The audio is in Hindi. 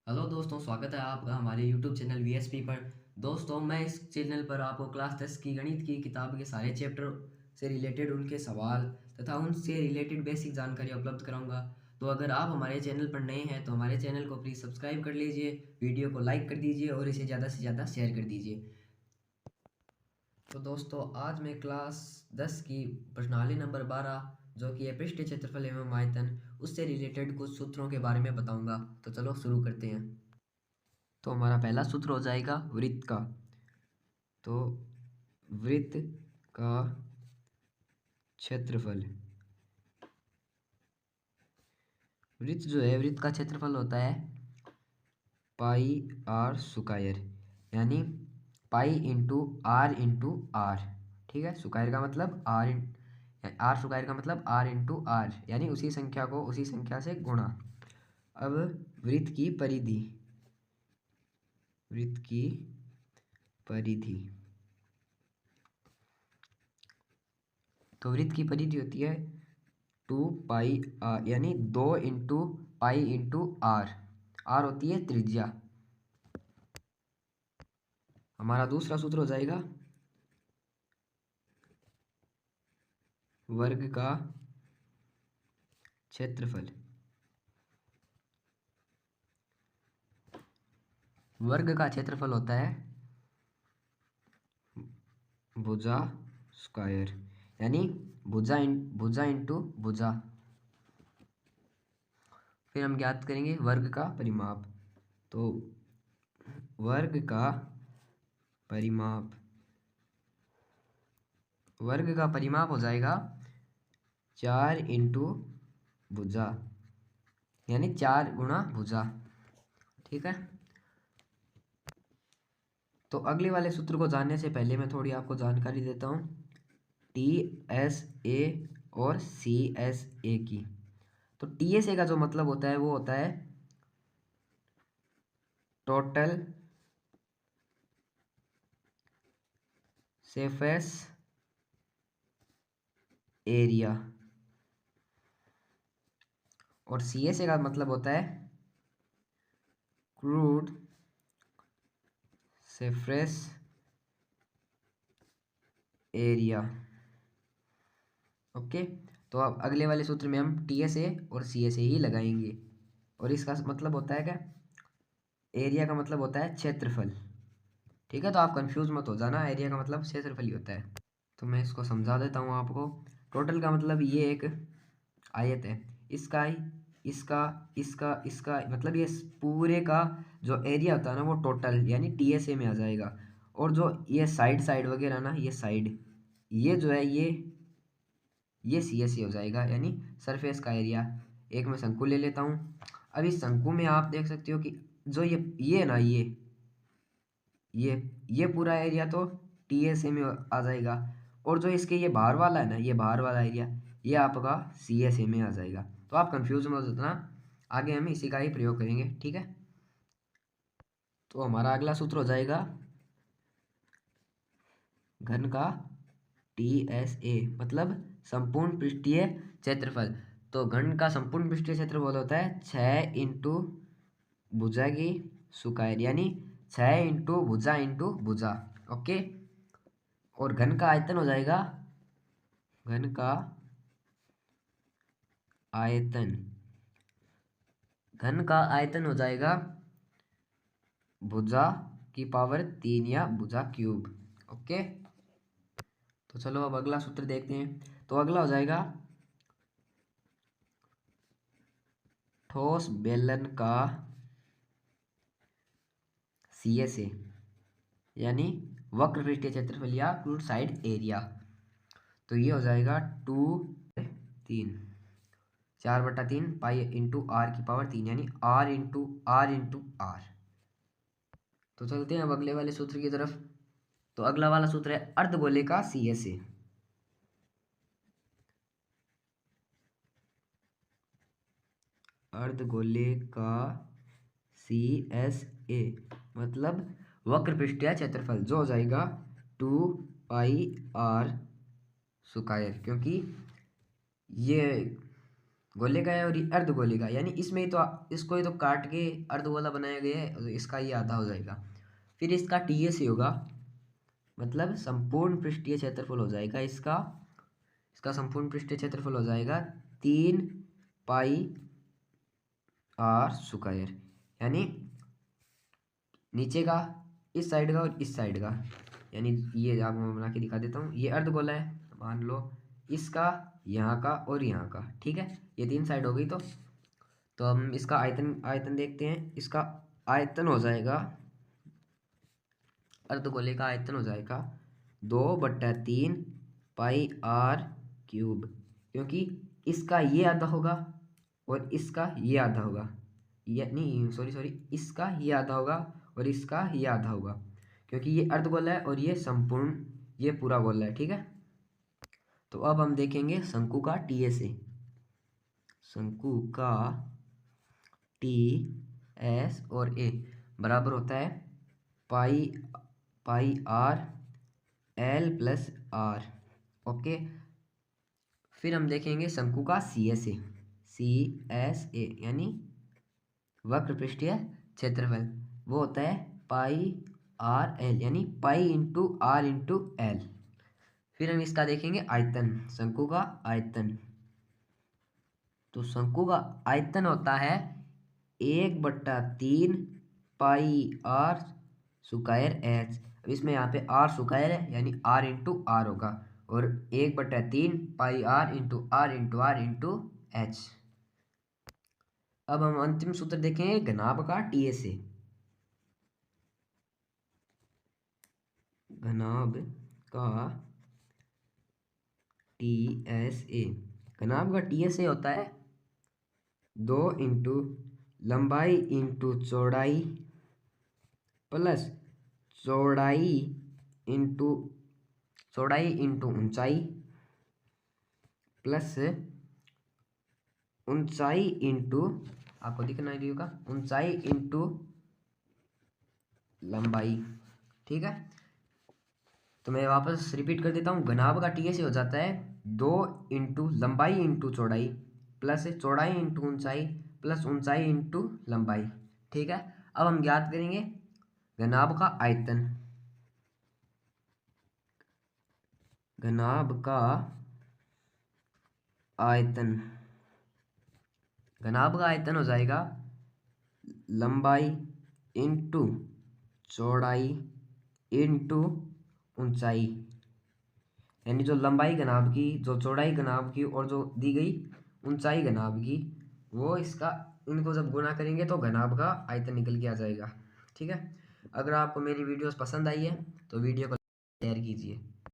हेलो दोस्तों, स्वागत है आपका हमारे YouTube चैनल VSP पर। दोस्तों, मैं इस चैनल पर आपको क्लास 10 की गणित की किताब के सारे चैप्टर से रिलेटेड उनके सवाल तथा उनसे रिलेटेड बेसिक जानकारी उपलब्ध कराऊंगा। तो अगर आप हमारे चैनल पर नए हैं तो हमारे चैनल को प्लीज़ सब्सक्राइब कर लीजिए, वीडियो को लाइक कर दीजिए और इसे ज़्यादा से ज़्यादा शेयर कर दीजिए। तो दोस्तों, आज मैं क्लास 10 की प्रश्नावली नंबर 12 जो कि है पृष्ठीय क्षेत्रफल एवं आयतन, उससे रिलेटेड कुछ सूत्रों के बारे में बताऊंगा। तो चलो शुरू करते हैं। तो हमारा पहला सूत्र हो जाएगा वृत्त का। तो वृत्त का क्षेत्रफल, वृत्त जो है वृत्त का क्षेत्रफल होता है पाई आर स्क्वायर, यानी पाई इंटू आर। ठीक है, स्क्वायर का मतलब आर स्क्वायर का मतलब आर इंटू आर, यानी उसी संख्या को उसी संख्या से गुणा। अब वृत्त की परिधि, वृत्त की परिधि, तो वृत्त की परिधि होती है 2 पाई आर, यानी 2 इंटू पाई इंटू आर होती है त्रिज्या। हमारा दूसरा सूत्र हो जाएगा वर्ग का क्षेत्रफल। वर्ग का क्षेत्रफल होता है भुजा स्क्वायर, यानी भुजा इंटू भुजा। फिर हम ज्ञात करेंगे वर्ग का परिमाप। तो वर्ग का परिमाप, वर्ग का परिमाप हो जाएगा 4 इंटू भुजा, यानी 4 गुणा भुजा। ठीक है, तो अगले वाले सूत्र को जानने से पहले मैं थोड़ी आपको जानकारी देता हूँ TSA और CSA की। तो TSA का जो मतलब होता है वो होता है टोटल सरफेस एरिया, और CSA का मतलब होता है क्रूड सरफेस एरिया। ओके, तो अब अगले वाले सूत्र में हम TSA और CSA ही लगाएंगे। और इसका मतलब होता है क्या, एरिया का मतलब होता है क्षेत्रफल। ठीक है, तो आप कंफ्यूज मत हो जाना, एरिया का मतलब क्षेत्रफल ही होता है। तो मैं इसको समझा देता हूँ आपको। टोटल का मतलब ये एक आयत है, इसका इसका इसका इसका मतलब ये पूरे का जो एरिया होता है ना वो टोटल यानी TSA में आ जाएगा। और जो ये साइड साइड वगैरह ना, ये साइड, ये जो है ये CSA हो जाएगा, यानी सरफेस का एरिया। एक मैं शंकु ले लेता हूँ। अब इस शंकु में आप देख सकते हो कि जो ये ना ये ये पूरा एरिया तो TSA में आ जाएगा, और जो इसके ये बाहर वाला है ना, ये बाहर वाला एरिया, ये आपका CSA में आ जाएगा। तो आप कंफ्यूज मत होना, आगे हम इसी का ही प्रयोग करेंगे। ठीक है, तो हमारा अगला सूत्र हो जाएगा घन का TSA, मतलब संपूर्ण पृष्ठीय क्षेत्रफल। तो घन का संपूर्ण पृष्ठीय क्षेत्रफल होता है 6 इंटू भुजा की स्क्वायर, यानी 6 इंटू भुजा। ओके, और घन का आयतन हो जाएगा, घन का आयतन, घन का आयतन हो जाएगा भुजा की पावर 3 या भुजा क्यूब। ओके, तो चलो अब अगला सूत्र देखते हैं। तो अगला हो जाएगा ठोस बेलन का CSA, यानी वक्र पृष्ठीय क्षेत्रफल या क्रूड साइड एरिया। तो ये हो जाएगा 4/3 पाई इंटू आर की पावर 3, यानी आर। तो चलते हैं अब अगले वाले सूत्र की तरफ। तो अगला वाला सूत्र है अर्धगोले का CSA। अर्धगोले का CSA मतलब वक्र पृष्ठीय क्षेत्रफल, जो हो जाएगा 2 पाई आर स्क्वायर, क्योंकि ये गोले का है और ये अर्धगोले का, यानी इसमें ही तो इसको ही तो काट के अर्धगोला बनाया गया है, तो इसका ये आधा हो जाएगा। फिर इसका टी ए से होगा, मतलब संपूर्ण पृष्ठीय क्षेत्रफल हो जाएगा इसका, इसका संपूर्ण पृष्ठीय क्षेत्रफल हो जाएगा 3 πr², यानी नीचे का इस साइड का और इस साइड का, यानी ये आपको मैं बना के दिखा देता हूँ। ये अर्धगोला है, मान लो इसका, यहाँ का और यहाँ का, ठीक है। ये 3 साइड हो गई। तो हम इसका आयतन आयतन देखते हैं। इसका आयतन हो जाएगा, अर्धगोले का आयतन हो जाएगा 2/3 πr³, क्योंकि इसका ये आधा होगा और इसका ये आधा होगा, ये नहीं सॉरी इसका ये आधा होगा और इसका ये आधा होगा, क्योंकि ये अर्धगोला है और ये संपूर्ण, ये पूरा गोला है, ठीक है। तो अब हम देखेंगे शंकु का टी ए से। शंकु का टी एस और ए बराबर होता है πr/L+r, ओके। फिर हम देखेंगे शंकु का सी एस ए, यानी वक्र पृष्ठीय क्षेत्रफल, वो होता है πr/L, यानी π×r×L। फिर हम इसका देखेंगे आयतन, शंकु का आयतन। तो शंकु का आयतन होता है 1/3 πr²H। अब इसमें यहाँ पे r² है, यानी r×r होगा, और 1/3 πr×r×r×H। अब हम अंतिम सूत्र देखेंगे घनाभ का टी ए से। घनाभ का टी एस ए, घनाभ का टी एस ए होता है 2 × लंबाई × चौड़ाई प्लस चौड़ाई × ऊंचाई प्लस ऊंचाई × आपको दिखना ही होगा, ऊंचाई × लंबाई, ठीक है। तो मैं वापस रिपीट कर देता हूँ। घनाभ का टी ए से हो जाता है 2 × लंबाई × चौड़ाई प्लस चौड़ाई × ऊंचाई प्लस ऊंचाई × लंबाई, ठीक है। अब हम ज्ञात करेंगे घनाभ का आयतन। घनाभ का आयतन, घनाभ का आयतन हो जाएगा लंबाई × चौड़ाई × ऊंचाई, यानी जो लंबाई घनाभ की, जो चौड़ाई घनाभ की और जो दी गई ऊंचाई घनाभ की, वो इसका, इनको जब गुणा करेंगे तो घनाभ का आयतन निकल के आ जाएगा, ठीक है। अगर आपको मेरी वीडियोस पसंद आई है तो वीडियो को शेयर कीजिए।